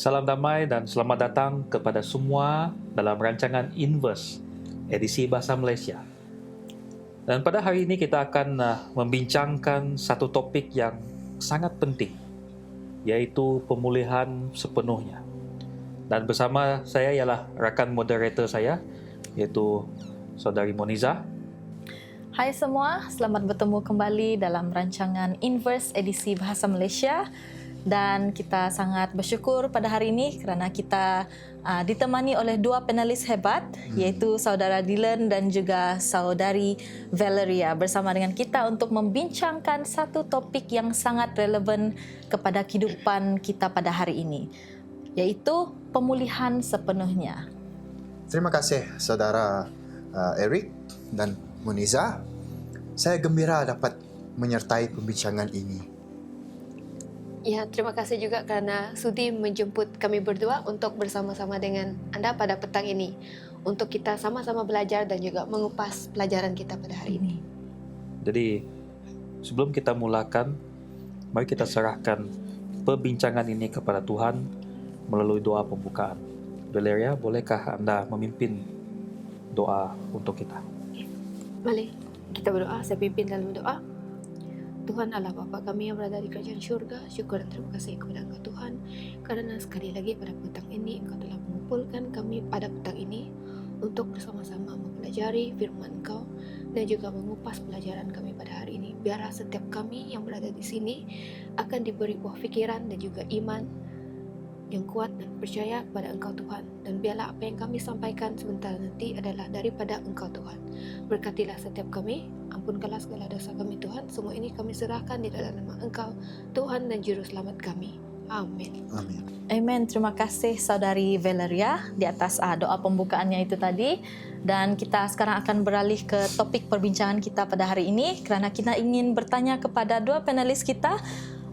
Salam damai dan selamat datang kepada semua dalam rancangan Inverse, edisi Bahasa Malaysia. Dan pada hari ini kita akan membincangkan satu topik yang sangat penting, yaitu pemulihan sepenuhnya. Dan bersama saya ialah rakan moderator saya, iaitu Saudari Moniza. Hai semua, selamat bertemu kembali dalam rancangan Inverse edisi Bahasa Malaysia. Dan kita sangat bersyukur pada hari ini kerana kita ditemani oleh dua panelis hebat, iaitu Saudara Dylan dan juga Saudari Valeria bersama dengan kita untuk membincangkan satu topik yang sangat relevan kepada kehidupan kita pada hari ini, iaitu pemulihan sepenuhnya. Terima kasih Saudara Eric dan Moniza. Saya gembira dapat menyertai pembincangan ini. Ya, terima kasih juga kerana sudi menjemput kami berdua untuk bersama-sama dengan anda pada petang ini untuk kita sama-sama belajar dan juga mengupas pelajaran kita pada hari ini. Jadi, sebelum kita mulakan, mari kita serahkan perbincangan ini kepada Tuhan melalui doa pembukaan. Valeria, bolehkah anda memimpin doa untuk kita? Mari kita berdoa. Saya pimpin dalam doa. Tuhan Allah Bapa kami yang berada di kerajaan syurga, syukur dan terima kasih kepada Engkau Tuhan kerana sekali lagi pada petang ini Engkau telah mengumpulkan kami pada petang ini untuk bersama-sama mempelajari firman Engkau dan juga mengupas pelajaran kami pada hari ini. Biarlah setiap kami yang berada di sini akan diberi buah fikiran dan juga iman yang kuat dan percaya kepada Engkau Tuhan, dan biarlah apa yang kami sampaikan sebentar nanti adalah daripada Engkau Tuhan. Berkatilah setiap kami, ampunkanlah segala dosa kami Tuhan. Semua ini kami serahkan di dalam nama Engkau Tuhan dan Juru Selamat kami. Amin. Amin. Amen. Terima kasih Saudari Valeria di atas doa pembukaannya itu tadi. Dan kita sekarang akan beralih ke topik perbincangan kita pada hari ini kerana kita ingin bertanya kepada dua panelis kita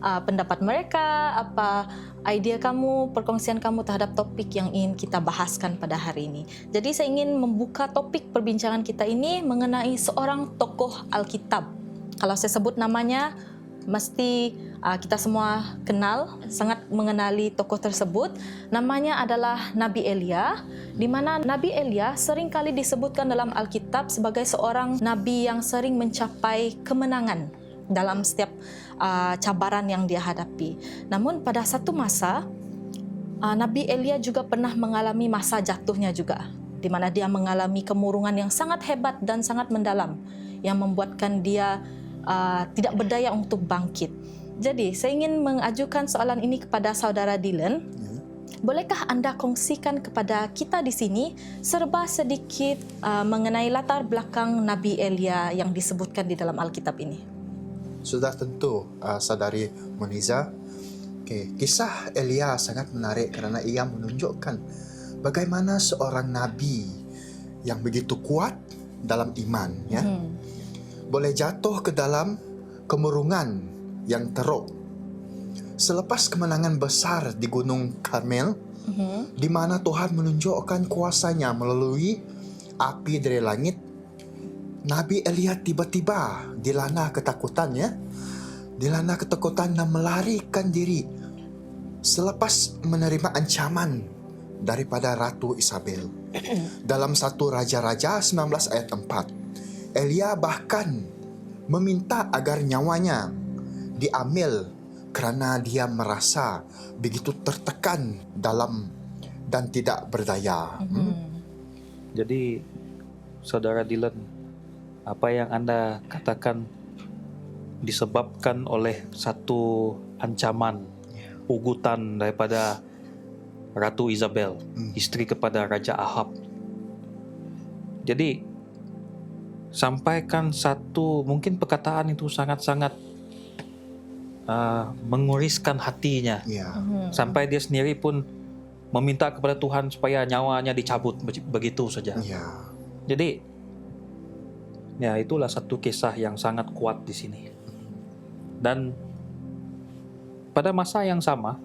pendapat mereka, apa idea kamu, perkongsian kamu terhadap topik yang ingin kita bahaskan pada hari ini. Jadi saya ingin membuka topik perbincangan kita ini mengenai seorang tokoh Alkitab. Kalau saya sebut namanya, mesti kita semua kenal, sangat mengenali tokoh tersebut. Namanya adalah Nabi Elia, di mana Nabi Elia seringkali disebutkan dalam Alkitab sebagai seorang nabi yang sering mencapai kemenangan dalam setiap cabaran yang dia hadapi. Namun pada satu masa, Nabi Elia juga pernah mengalami masa jatuhnya juga, di mana dia mengalami kemurungan yang sangat hebat dan sangat mendalam, yang membuatkan dia tidak berdaya untuk bangkit. Jadi, saya ingin mengajukan soalan ini kepada Saudara Dylan. Bolehkah anda kongsikan kepada kita di sini serba sedikit mengenai latar belakang Nabi Elia yang disebutkan di dalam Alkitab ini? Sudah tentu Saudari Moniza. Kisah Elia sangat menarik kerana ia menunjukkan bagaimana seorang nabi yang begitu kuat dalam iman, ya, boleh jatuh ke dalam kemurungan yang teruk. Selepas kemenangan besar di Gunung Karmel, di mana Tuhan menunjukkan kuasanya melalui api dari langit, Nabi Elia tiba-tiba dilanda ketakutan, ya. Dilanda ketakutan dan melarikan diri selepas menerima ancaman daripada Ratu Isabel. Dalam 1 Raja-Raja 19 ayat 4, Elia bahkan meminta agar nyawanya diambil kerana dia merasa begitu tertekan dalam dan tidak berdaya. Jadi, Saudara Dylan, apa yang anda katakan disebabkan oleh satu ancaman, ugutan daripada Ratu Isabel, isteri kepada Raja Ahab. Jadi, sampaikan satu, mungkin perkataan itu sangat-sangat menguriskan hatinya. Sampai dia sendiri pun meminta kepada Tuhan supaya nyawanya dicabut begitu saja. Jadi, ya, itulah satu kisah yang sangat kuat di sini. Dan pada masa yang sama,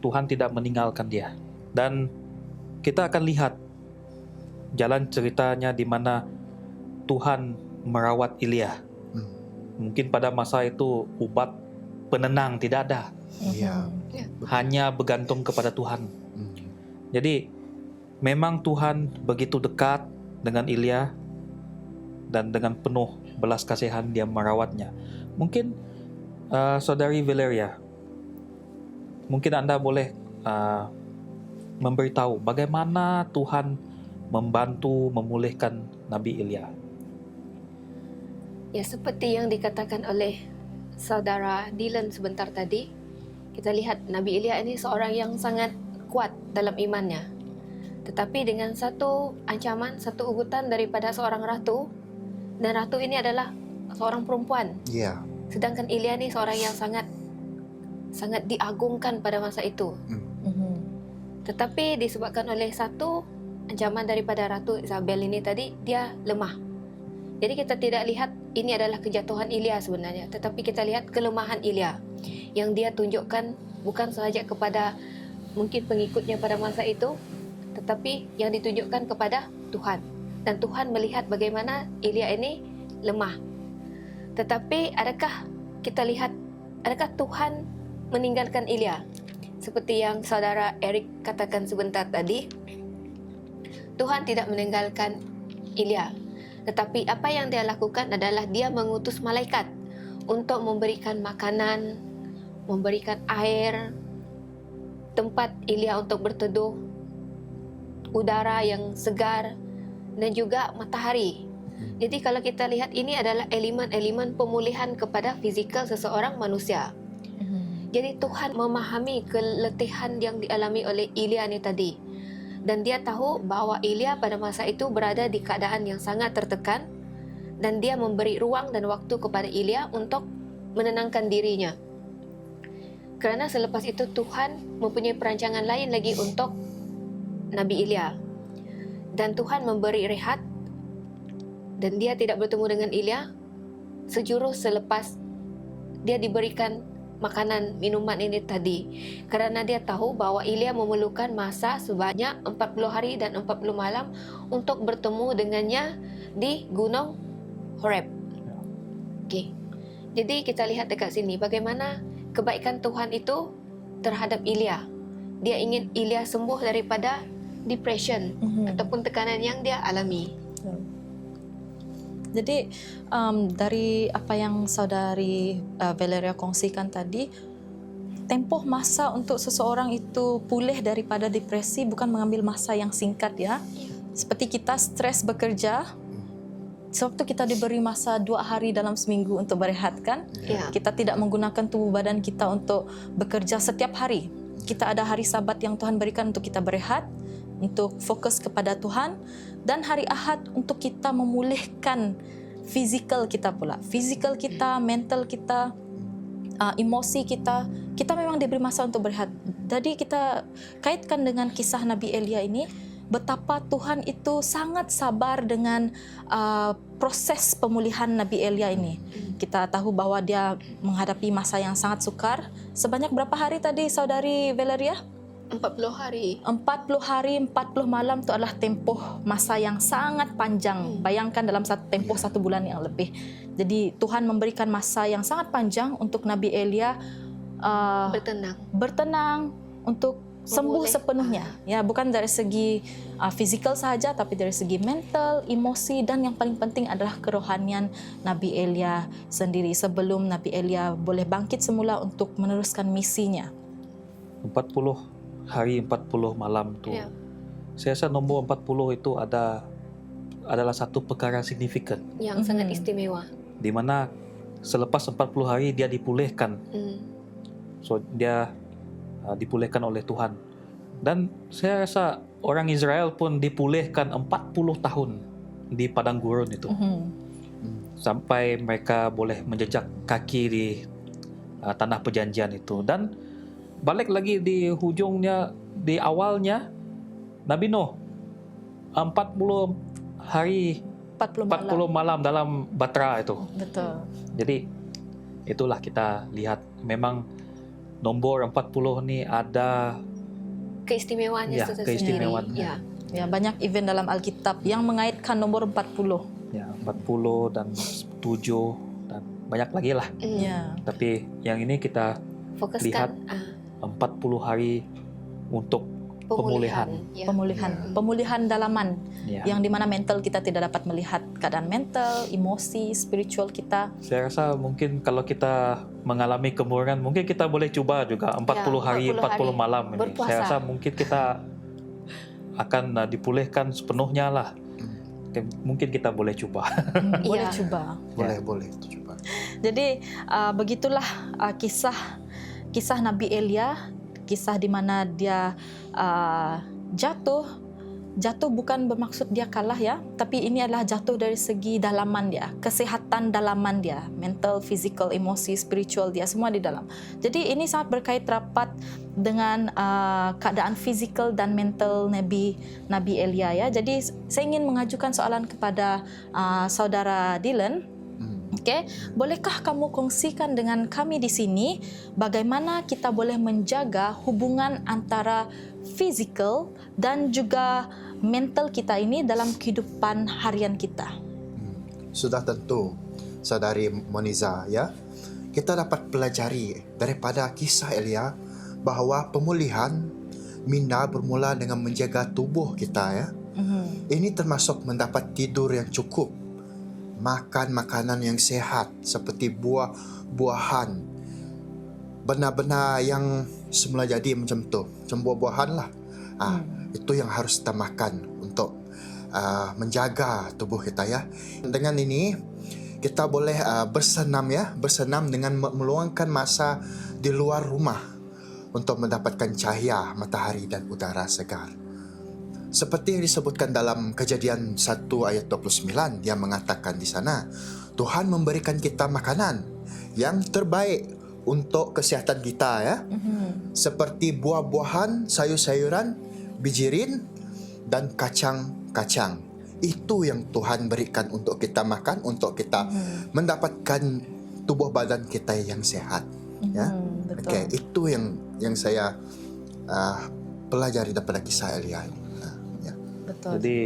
Tuhan tidak meninggalkan dia. Dan kita akan lihat jalan ceritanya di mana Tuhan merawat Elia. Mungkin pada masa itu ubat penenang, tidak ada. Ya. Hanya bergantung kepada Tuhan. Hmm. Jadi memang Tuhan begitu dekat dengan Ilya dan dengan penuh belas kasihan dia merawatnya. Mungkin Saudari Valeria, mungkin Anda boleh memberitahu bagaimana Tuhan membantu memulihkan Nabi Ilya. Ya, seperti yang dikatakan oleh saudara Dylan sebentar tadi, kita lihat Nabi Ilya ini seorang yang sangat kuat dalam imannya. Tetapi dengan satu ancaman, satu ugutan daripada seorang ratu, dan ratu ini adalah seorang perempuan. Ya. Sedangkan Ilya ini seorang yang sangat diagungkan pada masa itu. Tetapi disebabkan oleh satu ancaman daripada Ratu Isabel ini tadi, dia lemah. Jadi kita tidak lihat ini adalah kejatuhan Ilya sebenarnya, tetapi kita lihat kelemahan Ilya yang dia tunjukkan bukan sahaja kepada mungkin pengikutnya pada masa itu, tetapi yang ditunjukkan kepada Tuhan. Dan Tuhan melihat bagaimana Ilya ini lemah. Tetapi adakah kita lihat, adakah Tuhan meninggalkan Ilya? Seperti yang saudara Eric katakan sebentar tadi, Tuhan tidak meninggalkan Ilya. Tetapi apa yang dia lakukan adalah dia mengutus malaikat untuk memberikan makanan, memberikan air, tempat Ilya untuk berteduh, udara yang segar, dan juga matahari. Jadi kalau kita lihat, ini adalah elemen-elemen pemulihan kepada fizikal seseorang manusia. Jadi Tuhan memahami keletihan yang dialami oleh Ilya ini tadi. Dan dia tahu bahwa Ilya pada masa itu berada di keadaan yang sangat tertekan, dan dia memberi ruang dan waktu kepada Ilya untuk menenangkan dirinya. Kerana selepas itu Tuhan mempunyai perancangan lain lagi untuk Nabi Ilya. Dan Tuhan memberi rehat, dan dia tidak bertemu dengan Ilya sejurus selepas dia diberikan makanan minuman ini tadi, kerana dia tahu bahwa Ilya memerlukan masa sebanyak 40 hari dan 40 malam untuk bertemu dengannya di Gunung Horeb. Okey. Jadi kita lihat dekat sini bagaimana kebaikan Tuhan itu terhadap Ilya. Dia ingin Ilya sembuh daripada depression ataupun tekanan yang dia alami. Jadi dari apa yang saudari Valeria kongsikan tadi, tempoh masa untuk seseorang itu pulih daripada depresi bukan mengambil masa yang singkat ya. Seperti kita stres bekerja, sewaktu kita diberi masa 2 hari dalam seminggu untuk berehat kan. Kita tidak menggunakan tubuh badan kita untuk bekerja setiap hari. Kita ada hari Sabat yang Tuhan berikan untuk kita berehat, untuk fokus kepada Tuhan, dan hari Ahad untuk kita memulihkan fizikal kita pula. Fizikal kita, mental kita, emosi kita. Kita memang diberi masa untuk berehat. Jadi kita kaitkan dengan kisah Nabi Ilya ini, betapa Tuhan itu sangat sabar dengan proses pemulihan Nabi Ilya ini. Kita tahu bahwa dia menghadapi masa yang sangat sukar. Sebanyak berapa hari tadi saudari Valeria? 40 hari. 40 hari, 40 malam itu adalah tempoh masa yang sangat panjang. Bayangkan dalam tempoh 1 bulan yang lebih. Jadi Tuhan memberikan masa yang sangat panjang untuk Nabi Ilya bertenang untuk sembuh sepenuhnya. Ya, bukan dari segi fizikal sahaja, tapi dari segi mental, emosi, dan yang paling penting adalah kerohanian Nabi Ilya sendiri sebelum Nabi Ilya boleh bangkit semula untuk meneruskan misinya. 40 hari 40 malam tu. Saya rasa nombor 40 itu adalah satu perkara signifikan yang sangat istimewa. Di mana selepas 40 hari dia dipulihkan. So dia dipulihkan oleh Tuhan. Dan saya rasa orang Israel pun dipulihkan 40 tahun di padang gurun itu. Sampai mereka boleh menjejak kaki di tanah perjanjian itu. Dan balik lagi di hujungnya, di awalnya, Nabi Nuh 40 hari 40 malam dalam batra itu. Betul. Jadi itulah kita lihat memang nombor 40 ni ada keistimewaannya keistimewaan. Ya, banyak event dalam Alkitab yang mengaitkan nombor 40. Ya, 40 dan 7 dan banyak lagi lah. Ya. Tapi yang ini kita lihat Fokuskan 40 hari untuk pemulihan. ya. Pemulihan dalaman Ya. yang dimana mental kita tidak dapat melihat keadaan mental, emosi, spiritual kita. Saya rasa mungkin kalau kita mengalami kemurahan, mungkin kita boleh coba juga 40 hari, 40 malam ini. Berpuasa. Saya rasa mungkin kita akan dipulihkan sepenuhnya lah. Mungkin kita boleh coba. Boleh Iya. coba. Boleh itu coba. Jadi begitulah kisah Nabi Elia, kisah di mana dia jatuh bukan bermaksud dia kalah ya, tapi ini adalah jatuh dari segi dalaman dia, kesehatan dalaman dia, mental, physical, emosi, spiritual dia semua di dalam. Jadi ini sangat berkait rapat dengan keadaan physical dan mental Nabi Elia ya. Jadi saya ingin mengajukan soalan kepada saudara Dylan. Oke, bolehkah kamu kongsikan dengan kami di sini bagaimana kita boleh menjaga hubungan antara physical dan juga mental kita ini dalam kehidupan harian kita? Sudah tentu, Saudari Moniza ya. Kita dapat pelajari daripada kisah Elia bahawa pemulihan minda bermula dengan menjaga tubuh kita ya. Ini termasuk mendapat tidur yang cukup, makan makanan yang sehat seperti buah-buahan, benar-benar yang semula jadi macam tu, macam buah-buahan lah. Itu yang harus kita makan untuk menjaga tubuh kita ya. Dengan ini kita boleh bersenam dengan meluangkan masa di luar rumah untuk mendapatkan cahaya matahari dan udara segar. Seperti yang disebutkan dalam Kejadian 1 ayat 29, dia mengatakan di sana, Tuhan memberikan kita makanan yang terbaik untuk kesihatan kita ya. Seperti buah-buahan, sayur-sayuran, bijirin dan kacang-kacang. Itu yang Tuhan berikan untuk kita makan, untuk kita mendapatkan tubuh badan kita yang sehat. Ya. Betul. Okay, itu yang saya pelajari daripada kisah Elia ini. Betul. Jadi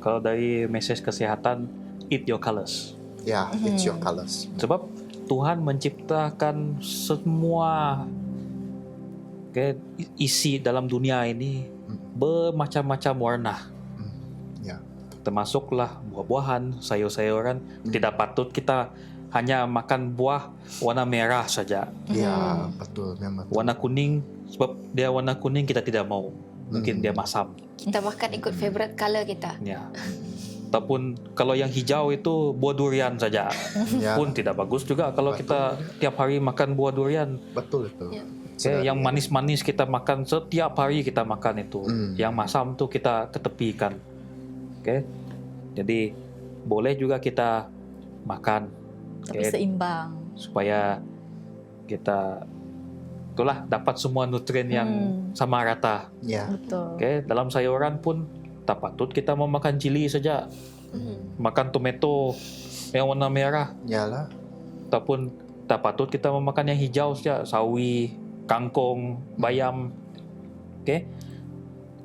kalau dari message kesehatan, eat your colors. Ya, it's your colors. Sebab Tuhan menciptakan semua isi dalam dunia ini bermacam-macam warna. Ya. Termasuklah buah-buahan, sayur-sayuran. Tidak patut kita hanya makan buah warna merah saja. Ya, betul memang. Warna kuning, sebab dia warna kuning kita tidak mau. Mungkin dia masam. Kita makan ikut favorite color kita. Ya. Ataupun kalau yang hijau itu buah durian saja. Ya. Pun tidak bagus juga kalau Betul. kita tiap hari makan buah durian. Betul itu. Ya. Yang manis-manis kita makan setiap hari kita makan itu. Yang masam tuh kita ketepikan. Jadi boleh juga kita makan. Tapi seimbang. Supaya kita itulah dapat semua nutrien yang sama rata. Ya. Betul. Dalam sayuran pun tak patut kita memakan cili saja. Makan tomato yang warna merah. Yalah. Ataupun tak patut kita memakan yang hijau saja, sawi, kangkung, bayam.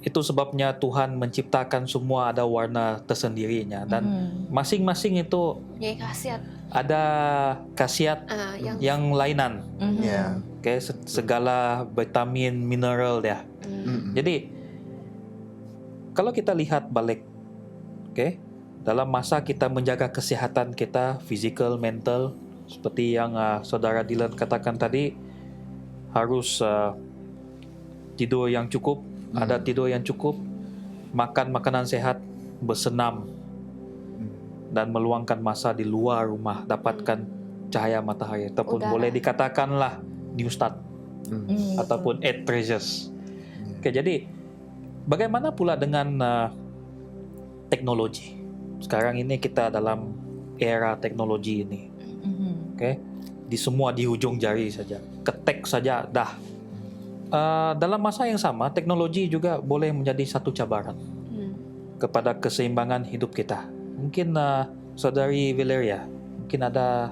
Itu sebabnya Tuhan menciptakan semua ada warna tersendirinya dan masing-masing itu Ya, khasiat. ada khasiat yang lainan. Ya. Segala vitamin, mineral dia. Jadi kalau kita lihat balik, dalam masa kita menjaga kesehatan kita, physical, mental, seperti yang saudara Dylan katakan tadi, harus tidur yang cukup, ada tidur yang cukup, makan makanan sehat, bersenam, dan meluangkan masa di luar rumah, dapatkan cahaya matahari, ataupun Udara. boleh dikatakanlah new start, ataupun add treasures. Jadi bagaimana pula dengan teknologi? Sekarang ini kita dalam era teknologi ini. Di semua di ujung jari saja, ketek saja dah. Dalam masa yang sama, teknologi juga boleh menjadi satu cabaran kepada keseimbangan hidup kita. Mungkin saudari Valeria, mungkin ada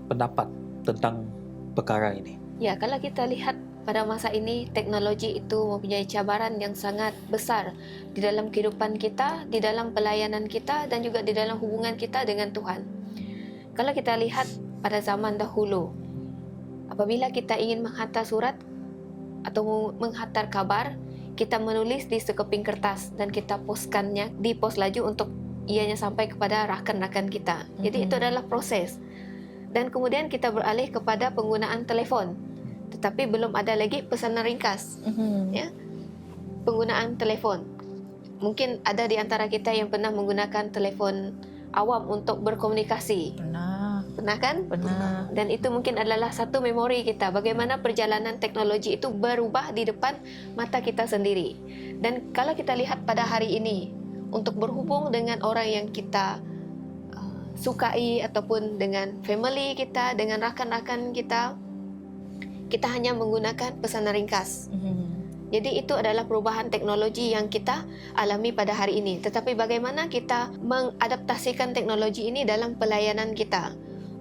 pendapat tentang perkara ini. Ya, kalau kita lihat pada masa ini, teknologi itu mempunyai cabaran yang sangat besar di dalam kehidupan kita, di dalam pelayanan kita, dan juga di dalam hubungan kita dengan Tuhan. Kalau kita lihat pada zaman dahulu. Apabila kita ingin menghantar surat atau menghantar kabar, kita menulis di sekeping kertas dan kita postkannya di pos laju untuk ianya sampai kepada rakan-rakan kita. Jadi itu adalah proses. Dan kemudian kita beralih kepada penggunaan telefon. Tetapi belum ada lagi pesanan ringkas. Ya. Penggunaan telefon. Mungkin ada di antara kita yang pernah menggunakan telefon awam untuk berkomunikasi. Pernah kan? Benar. Dan itu mungkin adalah satu memori kita. Bagaimana perjalanan teknologi itu berubah di depan mata kita sendiri. Dan kalau kita lihat pada hari ini, untuk berhubung dengan orang yang kita sukai ataupun dengan family kita, dengan rakan-rakan kita, kita hanya menggunakan pesanan ringkas. Jadi itu adalah perubahan teknologi yang kita alami pada hari ini. Tetapi bagaimana kita mengadaptasikan teknologi ini dalam pelayanan kita?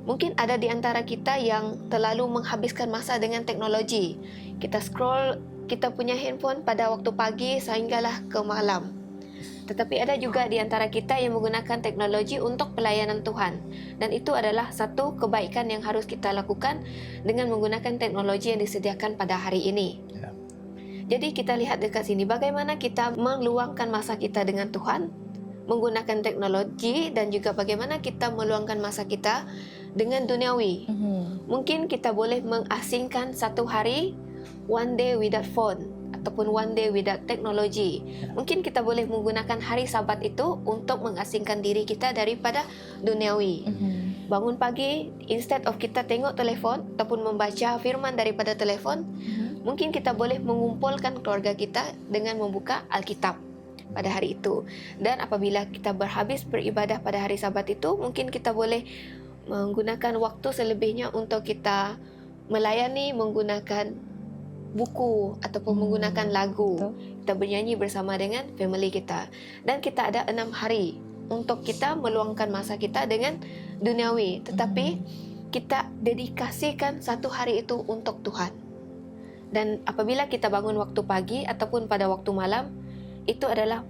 Mungkin ada di antara kita yang terlalu menghabiskan masa dengan teknologi. Kita scroll kita punya handphone pada waktu pagi sehinggalah ke malam. Tetapi ada juga di antara kita yang menggunakan teknologi untuk pelayanan Tuhan. Dan itu adalah satu kebaikan yang harus kita lakukan dengan menggunakan teknologi yang disediakan pada hari ini. Jadi kita lihat dekat sini bagaimana kita meluangkan masa kita dengan Tuhan, menggunakan teknologi, dan juga bagaimana kita meluangkan masa kita dengan duniawi. Mungkin kita boleh mengasingkan satu hari, one day without phone, ataupun one day without teknologi. Mungkin kita boleh menggunakan hari Sabat itu untuk mengasingkan diri kita daripada duniawi. Bangun pagi, instead of kita tengok telefon ataupun membaca firman daripada telefon, mungkin kita boleh mengumpulkan keluarga kita dengan membuka Alkitab pada hari itu. Dan apabila kita berhabis beribadah pada hari Sabat itu, mungkin kita boleh menggunakan waktu selebihnya untuk kita melayani menggunakan buku ataupun menggunakan lagu. Kita bernyanyi bersama dengan family kita. Dan kita ada 6 hari untuk kita meluangkan masa kita dengan duniawi. Tetapi kita dedikasikan satu hari itu untuk Tuhan. Dan apabila kita bangun waktu pagi ataupun pada waktu malam, itu adalah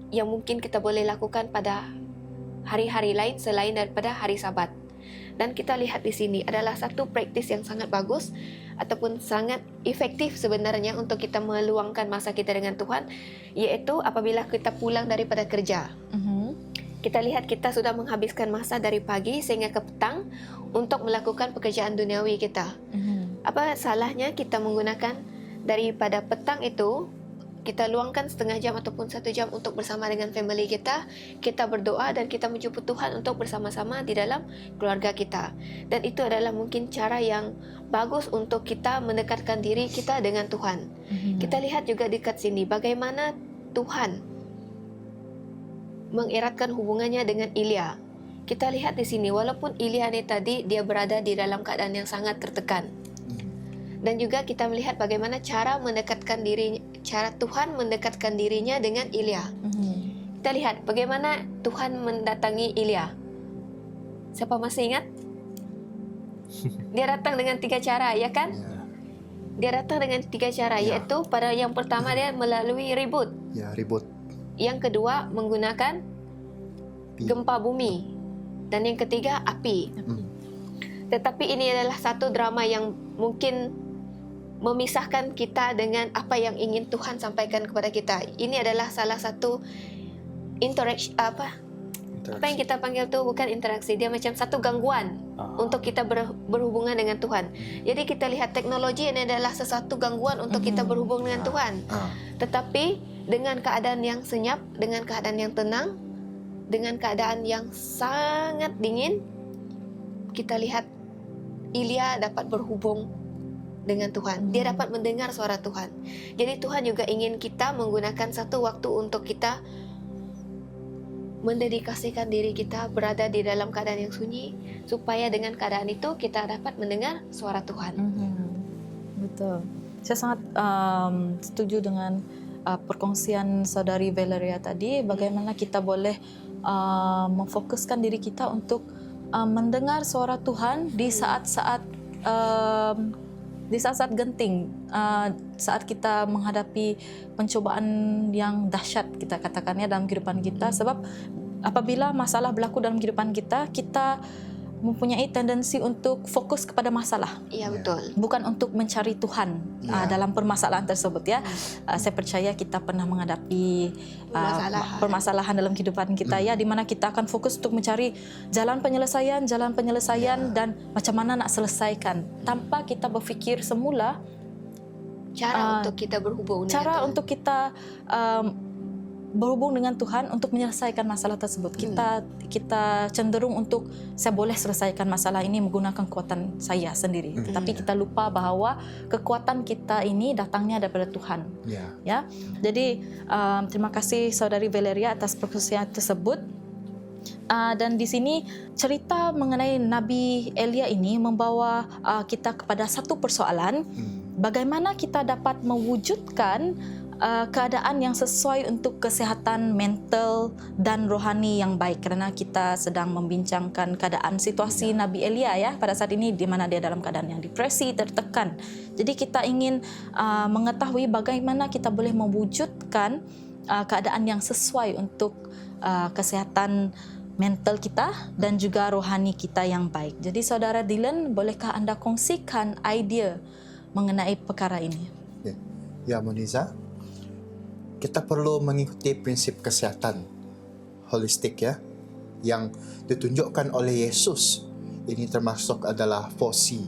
yang mungkin kita boleh lakukan pada hari-hari lain selain daripada hari Sabat. Dan kita lihat di sini adalah satu praktis yang sangat bagus ataupun sangat efektif sebenarnya untuk kita meluangkan masa kita dengan Tuhan, iaitu apabila kita pulang daripada kerja. Kita lihat kita sudah menghabiskan masa dari pagi sehingga ke petang untuk melakukan pekerjaan duniawi kita. Apa salahnya kita menggunakan daripada petang itu, kita luangkan setengah jam ataupun 1 jam untuk bersama dengan family kita, kita berdoa dan kita menjumpa Tuhan untuk bersama-sama di dalam keluarga kita. Dan itu adalah mungkin cara yang bagus untuk kita mendekatkan diri kita dengan Tuhan. Kita lihat juga dekat sini bagaimana Tuhan mengeratkan hubungannya dengan Ilya. Kita lihat di sini walaupun Ilya ni tadi dia berada di dalam keadaan yang sangat tertekan. Dan juga kita melihat bagaimana cara Tuhan mendekatkan dirinya dengan Ilya. Kita lihat bagaimana Tuhan mendatangi Ilya. Siapa masih ingat? Dia datang dengan 3 cara, ya kan? Dia datang dengan 3 cara, iaitu pada yang pertama dia melalui ribut. Ribut. Yang kedua menggunakan gempa bumi. Dan yang ketiga api. Tetapi ini adalah satu drama yang mungkin memisahkan kita dengan apa yang ingin Tuhan sampaikan kepada kita. Ini adalah salah satu interaksi apa yang kita panggil tu bukan interaksi, dia macam satu gangguan untuk kita berhubungan dengan Tuhan. Jadi kita lihat teknologi ini adalah sesuatu gangguan untuk kita berhubung dengan Tuhan. Tetapi dengan keadaan yang senyap, dengan keadaan yang tenang, dengan keadaan yang sangat dingin, kita lihat Ilya dapat berhubung dengan Tuhan. Dia dapat mendengar suara Tuhan. Jadi Tuhan juga ingin kita menggunakan satu waktu untuk kita mendedikasikan diri kita berada di dalam keadaan yang sunyi, supaya dengan keadaan itu kita dapat mendengar suara Tuhan. Betul. Saya sangat setuju dengan perkongsian Saudari Valeria tadi, bagaimana kita boleh memfokuskan diri kita untuk mendengar suara Tuhan di saat-saat genting, saat kita menghadapi pencobaan yang dahsyat, kita katakannya dalam kehidupan kita. Sebab apabila masalah berlaku dalam kehidupan kita, kita mempunyai tendensi untuk fokus kepada masalah, Iya, betul. bukan untuk mencari Tuhan dalam permasalahan tersebut ya. Saya percaya kita pernah menghadapi permasalahan dalam kehidupan kita ya, di mana kita akan fokus untuk mencari jalan penyelesaian dan macam mana nak selesaikan, tanpa kita berfikir semula Cara untuk kita berhubung dengan Tuhan. untuk kita berhubung dengan Tuhan untuk menyelesaikan masalah tersebut. Kita cenderung untuk saya boleh selesaikan masalah ini menggunakan kekuatan saya sendiri. Tetapi kita lupa bahawa kekuatan kita ini datangnya daripada Tuhan. Ya. Jadi terima kasih Saudari Valeria atas perkongsian tersebut. Dan di sini cerita mengenai Nabi Elia ini membawa kita kepada satu persoalan, bagaimana kita dapat mewujudkan keadaan yang sesuai untuk kesihatan mental dan rohani yang baik, kerana kita sedang membincangkan keadaan situasi Nabi Elia ya pada saat ini, di mana dia dalam keadaan yang depresi, tertekan. Jadi kita ingin mengetahui bagaimana kita boleh mewujudkan keadaan yang sesuai untuk kesihatan mental kita dan juga rohani kita yang baik. Jadi Saudara Dylan, bolehkah anda kongsikan idea mengenai perkara ini? Ya, Moniza, kita perlu mengikuti prinsip kesehatan holistik ya, yang ditunjukkan oleh Yesus. Ini termasuk adalah 4C.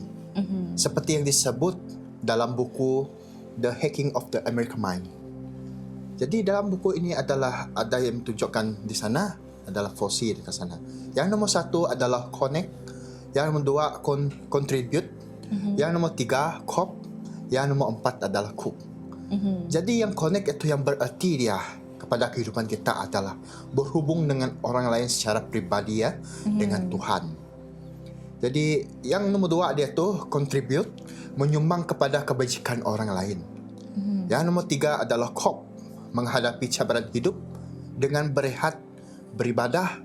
Seperti yang disebut dalam buku The Hacking of the American Mind. Jadi dalam buku ini ada yang ditunjukkan di sana adalah 4C di sana. Yang nomor 1 adalah connect, yang nomor 2 contribute, yang nomor 3 cope, yang nomor 4 adalah cook. Jadi yang connect itu yang berarti dia kepada kehidupan kita adalah berhubung dengan orang lain secara pribadi ya, dengan Tuhan. Jadi yang nomor 2 dia tu contribute, menyumbang kepada kebajikan orang lain. Yang nomor 3 adalah cope, menghadapi cabaran hidup dengan berehat, beribadah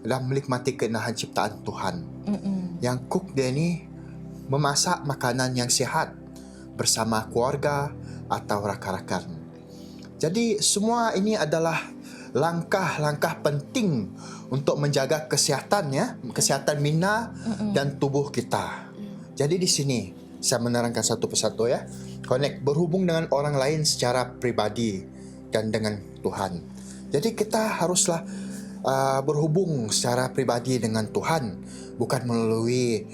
dan menikmati keindahan ciptaan Tuhan. Yang cook dia ni memasak makanan yang sihat bersama keluarga atau rakan-rakan. Jadi semua ini adalah langkah-langkah penting untuk menjaga kesihatan ya, kesihatan minda dan tubuh kita. Jadi di sini saya menerangkan satu persatu ya. Connect, berhubung dengan orang lain secara pribadi dan dengan Tuhan. Jadi kita haruslah berhubung secara pribadi dengan Tuhan, bukan melalui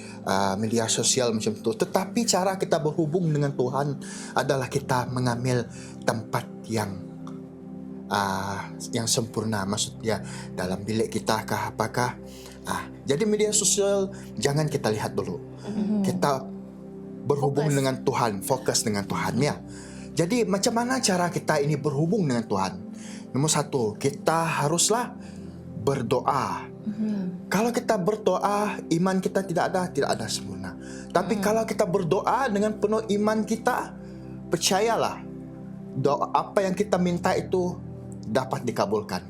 media sosial macam itu. Tetapi cara kita berhubung dengan Tuhan adalah kita mengambil tempat yang sempurna, maksudnya dalam bilik kita kah apakah. Jadi media sosial jangan kita lihat dulu. Kita berhubung dengan Tuhan, fokus dengan Tuhan ya. Jadi macam mana cara kita ini berhubung dengan Tuhan? Nomor 1, kita haruslah berdoa. Kalau kita berdoa, iman kita tidak ada sempurna. Tapi kalau kita berdoa dengan penuh iman kita, percayalah, doa apa yang kita minta itu dapat dikabulkan.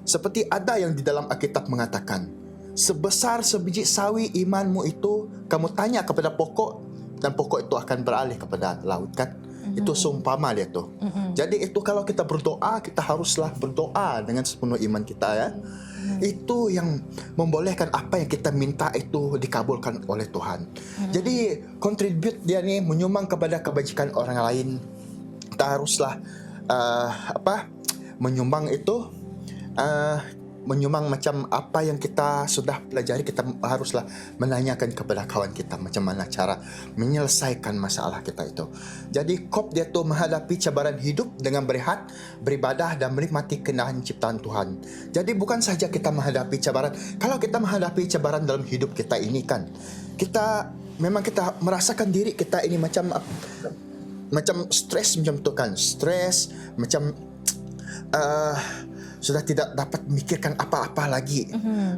Seperti ada yang di dalam Alkitab mengatakan, sebesar sebiji sawi imanmu itu, kamu tanya kepada pokok, dan pokok itu akan beralih kepada laut kan? Itu seumpama dia tu. Jadi itu kalau kita berdoa, kita haruslah berdoa dengan sepenuh iman kita ya. Itu yang membolehkan apa yang kita minta itu dikabulkan oleh Tuhan. Jadi contribute dia ni menyumbang kepada kebajikan orang lain. Kita haruslah menyumbang itu menyumbang macam apa yang kita sudah pelajari. Kita haruslah menanyakan kepada kawan kita macam mana cara menyelesaikan masalah kita itu. Jadi cope dia tu menghadapi cabaran hidup dengan berehat, beribadah dan menikmati keindahan ciptaan Tuhan. Jadi bukan saja kita menghadapi cabaran. Kalau kita menghadapi cabaran dalam hidup kita ini kan, kita memang kita merasakan diri kita ini macam stres macam tu kan. Stres macam sudah tidak dapat memikirkan apa-apa lagi.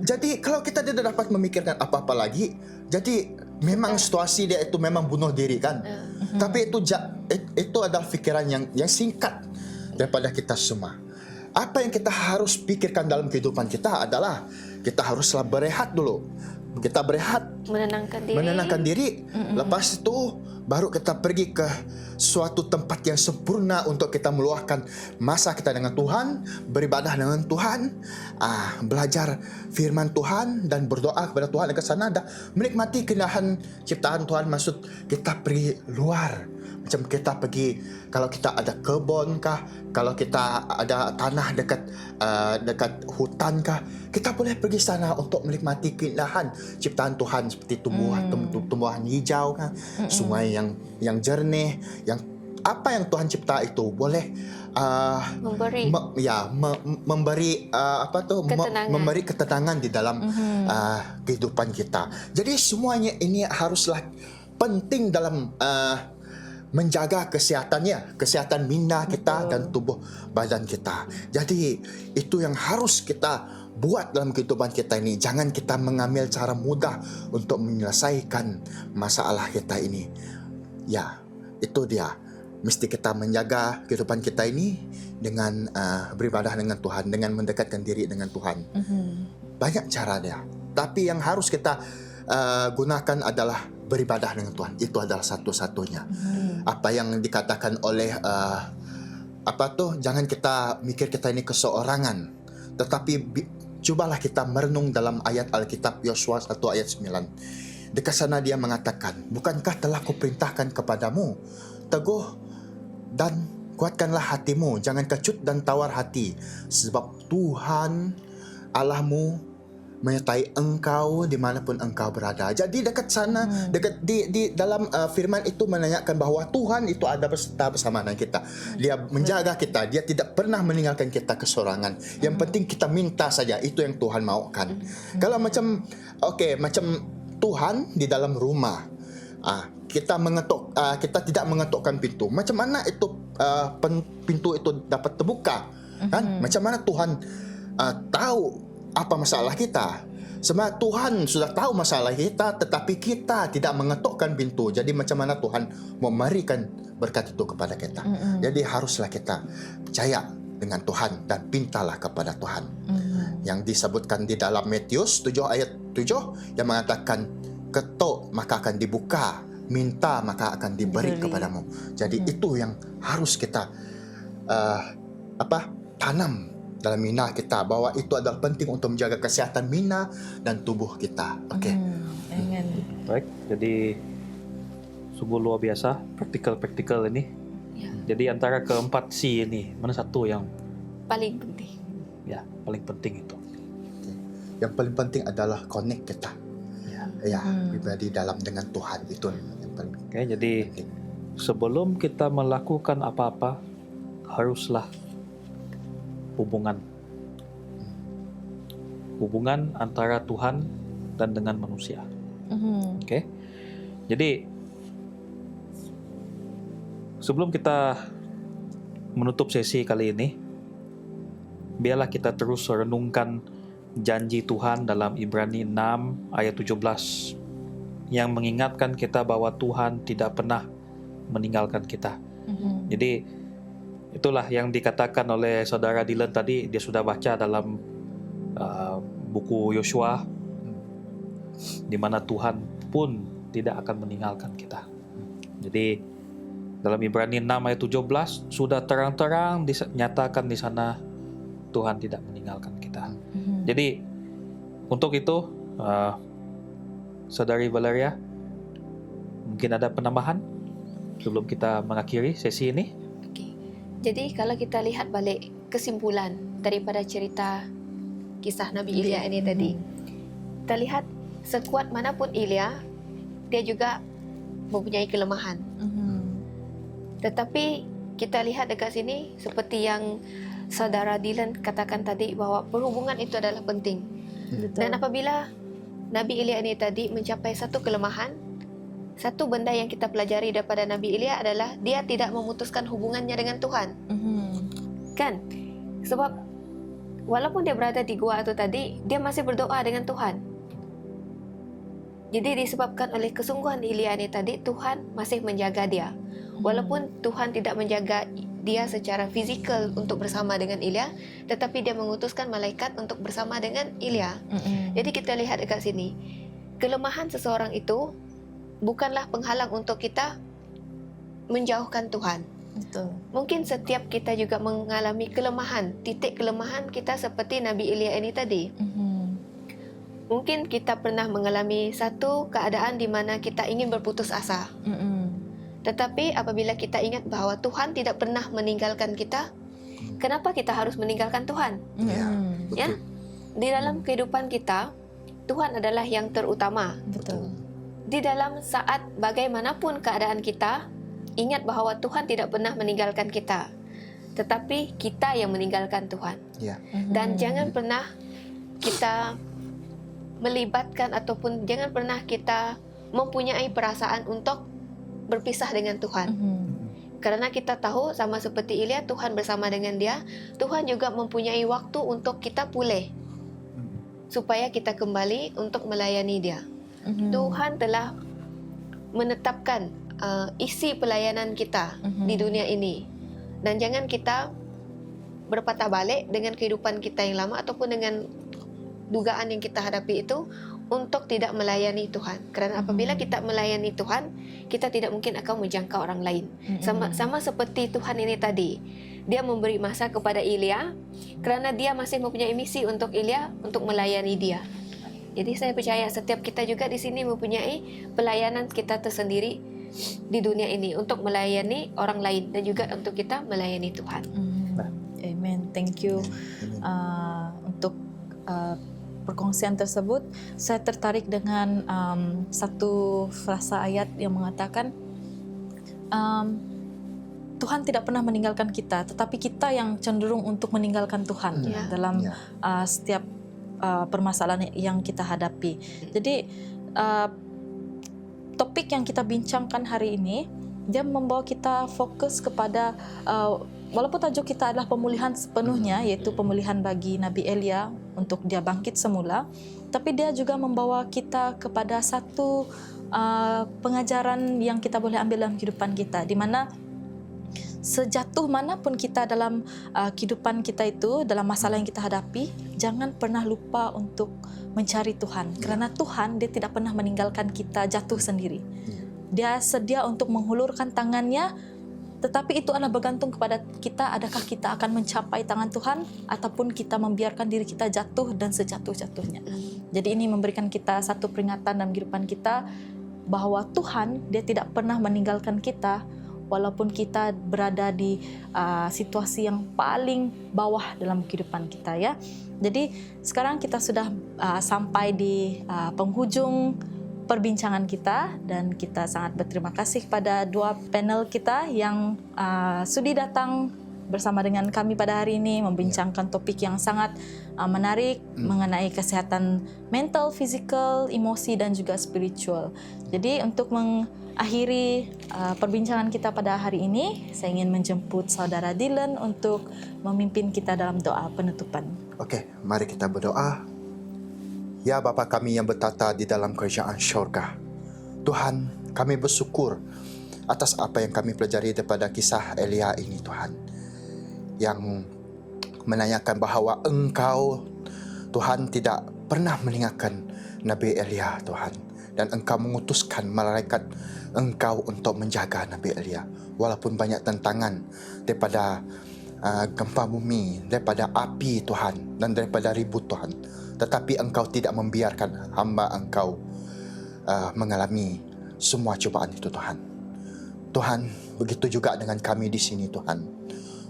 Jadi kalau kita tidak dapat memikirkan apa-apa lagi, jadi memang situasi dia itu memang bunuh diri kan. Tapi itu adalah fikiran yang singkat daripada kita semua. Apa yang kita harus pikirkan dalam kehidupan kita adalah kita haruslah berehat dulu. Kita berehat, menenangkan diri. Lepas itu baru kita pergi ke suatu tempat yang sempurna untuk kita meluahkan masa kita dengan Tuhan, beribadah dengan Tuhan, belajar firman Tuhan dan berdoa kepada Tuhan dekat sana dan menikmati keindahan ciptaan Tuhan. Maksud kita pergi luar, macam kita pergi kalau kita ada kebun kah, kalau kita ada tanah dekat hutan kah, kita boleh pergi sana untuk menikmati keindahan ciptaan Tuhan seperti tumbuhan hijau kah, sungai yang jernih, yang apa yang Tuhan cipta itu boleh memberi ketenangan di dalam kehidupan kita. Jadi semuanya ini haruslah penting dalam menjaga kesehatan minda kita dan tubuh badan kita. Jadi itu yang harus kita buat dalam kehidupan kita ini. Jangan kita mengambil cara mudah untuk menyelesaikan masalah kita ini. Ya, itu dia. Mesti kita menjaga kehidupan kita ini dengan beribadah dengan Tuhan, dengan mendekatkan diri dengan Tuhan. Banyak cara dia. Tapi yang harus kita gunakan adalah beribadah dengan Tuhan. Itu adalah satu-satunya. Apa yang dikatakan oleh jangan kita mikir kita ini keseorangan, tetapi cobalah kita merenung dalam ayat Alkitab Yosua 1 ayat 9. Dekat sana dia mengatakan, bukankah telah kuperintahkan kepadamu, teguh dan kuatkanlah hatimu, jangan kecut dan tawar hati, sebab Tuhan Allahmu menyertai engkau dimanapun engkau berada. Jadi dekat sana, dekat di dalam firman itu menanyakan bahawa Tuhan itu ada bersama dengan kita. Dia menjaga kita, dia tidak pernah meninggalkan kita kesorangan. Yang penting kita minta saja, itu yang Tuhan maukan. Kalau macam Tuhan di dalam rumah, kita tidak mengetukkan pintu. Macam mana itu pintu itu dapat terbuka? Kan? Macam mana Tuhan tahu apa masalah kita? Sebab Tuhan sudah tahu masalah kita, tetapi kita tidak mengetukkan pintu. Jadi macam mana Tuhan memberikan berkat itu kepada kita? Jadi haruslah kita percaya dengan Tuhan dan pintalah kepada Tuhan. Yang disebutkan di dalam Matius 7 ayat 7 yang mengatakan, ketuk maka akan dibuka, minta maka akan diberi kepadamu. Jadi itu yang harus kita tanam dalam minda kita, bahwa itu adalah penting untuk menjaga kesehatan minda dan tubuh kita. Baik, jadi sungguh luar biasa praktikal ini. Jadi antara keempat C ini, mana satu yang paling penting? Ya, paling penting itu. Yang paling penting adalah connect kita. Pribadi dalam dengan Tuhan, itu yang paling penting. Jadi sebelum kita melakukan apa-apa, haruslah hubungan antara Tuhan dan dengan manusia. Jadi sebelum kita menutup sesi kali ini, biarlah kita terus renungkan janji Tuhan dalam Ibrani 6 ayat 17 yang mengingatkan kita bahwa Tuhan tidak pernah meninggalkan kita. Jadi itulah yang dikatakan oleh saudara Dylan tadi. Dia sudah baca dalam buku Yosua, di mana Tuhan pun tidak akan meninggalkan kita. Jadi dalam Ibrani 6 ayat 17 sudah terang-terang dinyatakan di sana Tuhan tidak meninggalkan kita. Jadi untuk itu Saudari Valeria, mungkin ada penambahan sebelum kita mengakhiri sesi ini? Jadi kalau kita lihat balik kesimpulan daripada cerita kisah Nabi Ilya ini tadi, kita lihat sekuat manapun Ilya, dia juga mempunyai kelemahan. Tetapi kita lihat dekat sini seperti yang saudara Dylan katakan tadi, bahwa perhubungan itu adalah penting. Dan apabila Nabi Ilya ini tadi mencapai satu kelemahan, satu benda yang kita pelajari daripada Nabi Ilya adalah dia tidak memutuskan hubungannya dengan Tuhan. Kan? Sebab walaupun dia berada di gua itu tadi, dia masih berdoa dengan Tuhan. Jadi disebabkan oleh kesungguhan Ilya ini tadi, Tuhan masih menjaga dia. Walaupun Tuhan tidak menjaga dia secara fizikal untuk bersama dengan Ilya, tetapi dia mengutuskan malaikat untuk bersama dengan Ilya. Jadi kita lihat dekat sini, kelemahan seseorang itu bukanlah penghalang untuk kita menjauhkan Tuhan. Betul. Mungkin setiap kita juga mengalami kelemahan, titik kelemahan kita seperti Nabi Elia ini tadi. Mungkin kita pernah mengalami satu keadaan di mana kita ingin berputus asa. Tetapi apabila kita ingat bahwa Tuhan tidak pernah meninggalkan kita, kenapa kita harus meninggalkan Tuhan? Ya, Ya, betul. di dalam kehidupan kita, Tuhan adalah yang terutama. Betul. Di dalam saat bagaimanapun keadaan kita, ingat bahwa Tuhan tidak pernah meninggalkan kita. Tetapi kita yang meninggalkan Tuhan. Ya. Dan jangan pernah kita melibatkan ataupun jangan pernah kita mempunyai perasaan untuk berpisah dengan Tuhan. Karena kita tahu sama seperti Ilya, Tuhan bersama dengan dia, Tuhan juga mempunyai waktu untuk kita pulih. Supaya kita kembali untuk melayani dia. Tuhan telah menetapkan isi pelayanan kita di dunia ini. Dan jangan kita berpatah balik dengan kehidupan kita yang lama ataupun dengan dugaan yang kita hadapi itu untuk tidak melayani Tuhan. Karena apabila kita melayani Tuhan, kita tidak mungkin akan menjangkau orang lain. Sama seperti Tuhan ini tadi. Dia memberi masa kepada Ilya karena dia masih mempunyai misi untuk Ilya untuk melayani dia. Jadi saya percaya setiap kita juga di sini mempunyai pelayanan kita tersendiri di dunia ini untuk melayani orang lain dan juga untuk kita melayani Tuhan. Amen. Thank you untuk perkongsian tersebut. Saya tertarik dengan satu frasa ayat yang mengatakan Tuhan tidak pernah meninggalkan kita, tetapi kita yang cenderung untuk meninggalkan Tuhan dalam setiap permasalahan yang kita hadapi. Jadi topik yang kita bincangkan hari ini, dia membawa kita fokus kepada walaupun tajuk kita adalah pemulihan sepenuhnya, yaitu pemulihan bagi Nabi Elia untuk dia bangkit semula, tapi dia juga membawa kita kepada satu pengajaran yang kita boleh ambil dalam kehidupan kita, di mana sejatuh manapun kita dalam kehidupan kita itu, dalam masalah yang kita hadapi, jangan pernah lupa untuk mencari Tuhan. Kerana Tuhan, dia tidak pernah meninggalkan kita jatuh sendiri. Dia sedia untuk menghulurkan tangannya, tetapi itu adalah bergantung kepada kita, adakah kita akan mencapai tangan Tuhan ataupun kita membiarkan diri kita jatuh dan sejatuh-jatuhnya. Jadi ini memberikan kita satu peringatan dalam kehidupan kita bahwa Tuhan, dia tidak pernah meninggalkan kita walaupun kita berada di situasi yang paling bawah dalam kehidupan kita, ya. Jadi sekarang kita sudah sampai di penghujung perbincangan kita, dan kita sangat berterima kasih kepada dua panel kita yang sudi datang bersama dengan kami pada hari ini membincangkan topik yang sangat menarik mengenai kesehatan mental, fizikal, emosi dan juga spiritual. Jadi untuk mengakhiri perbincangan kita pada hari ini, saya ingin menjemput Saudara Dylan untuk memimpin kita dalam doa penutupan. Okey, mari kita berdoa. Ya Bapa kami yang bertata di dalam kerajaan syurga, Tuhan, kami bersyukur atas apa yang kami pelajari daripada kisah Elia ini, Tuhan, yang menanyakan bahawa Engkau, Tuhan, tidak pernah meninggalkan Nabi Elia, Tuhan, dan Engkau mengutuskan malaikat Engkau untuk menjaga Nabi Elia walaupun banyak tantangan daripada gempa bumi, daripada api, Tuhan, dan daripada ribut, Tuhan. Tetapi Engkau tidak membiarkan hamba Engkau mengalami semua cubaan itu, Tuhan. Tuhan, begitu juga dengan kami di sini, Tuhan.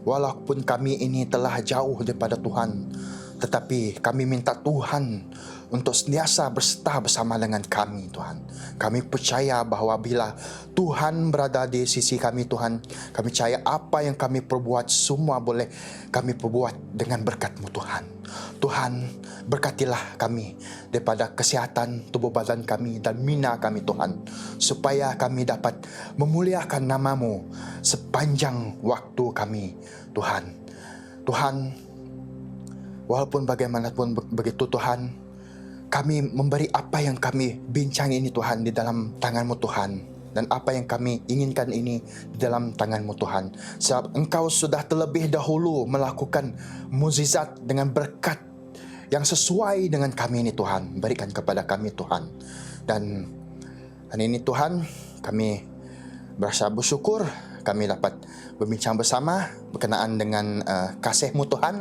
Walaupun kami ini telah jauh daripada Tuhan, tetapi kami minta Tuhan untuk senantiasa berserta bersama dengan kami, Tuhan. Kami percaya bahawa bila Tuhan berada di sisi kami, Tuhan, kami percaya apa yang kami perbuat semua boleh kami perbuat dengan berkat-Mu, Tuhan. Tuhan, berkatilah kami daripada kesihatan tubuh badan kami dan mina kami, Tuhan, supaya kami dapat memuliakan nama-Mu sepanjang waktu kami, Tuhan. Tuhan, walaupun bagaimanapun begitu, Tuhan, kami memberi apa yang kami bincang ini, Tuhan, di dalam tangan-Mu, Tuhan. Dan apa yang kami inginkan ini di dalam tangan-Mu, Tuhan. Sebab Engkau sudah terlebih dahulu melakukan mukjizat dengan berkat yang sesuai dengan kami ini, Tuhan. Berikan kepada kami, Tuhan. Dan hari ini, Tuhan, kami berasa bersyukur kami dapat berbincang bersama berkenaan dengan kasih-Mu Tuhan.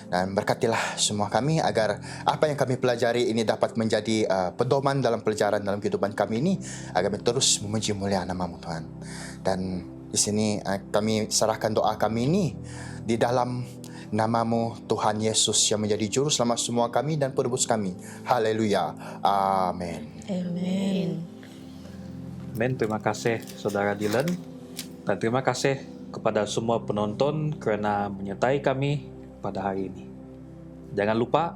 Dan berkatilah semua kami agar apa yang kami pelajari ini dapat menjadi pedoman dalam pelajaran dalam kehidupan kami ini, agar kami terus memuji mulia nama-Mu Tuhan. Dan di sini kami serahkan doa kami ini di dalam nama-Mu Tuhan Yesus yang menjadi juru selamat semua kami dan penebus kami. Haleluya. Amin. Amin. Amin. Terima kasih Saudara Dylan. Dan terima kasih kepada semua penonton kerana menyertai kami pada hari ini. Jangan lupa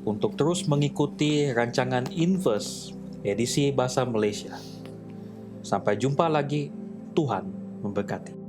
untuk terus mengikuti rancangan Inverse edisi Bahasa Malaysia. Sampai jumpa lagi. Tuhan memberkati.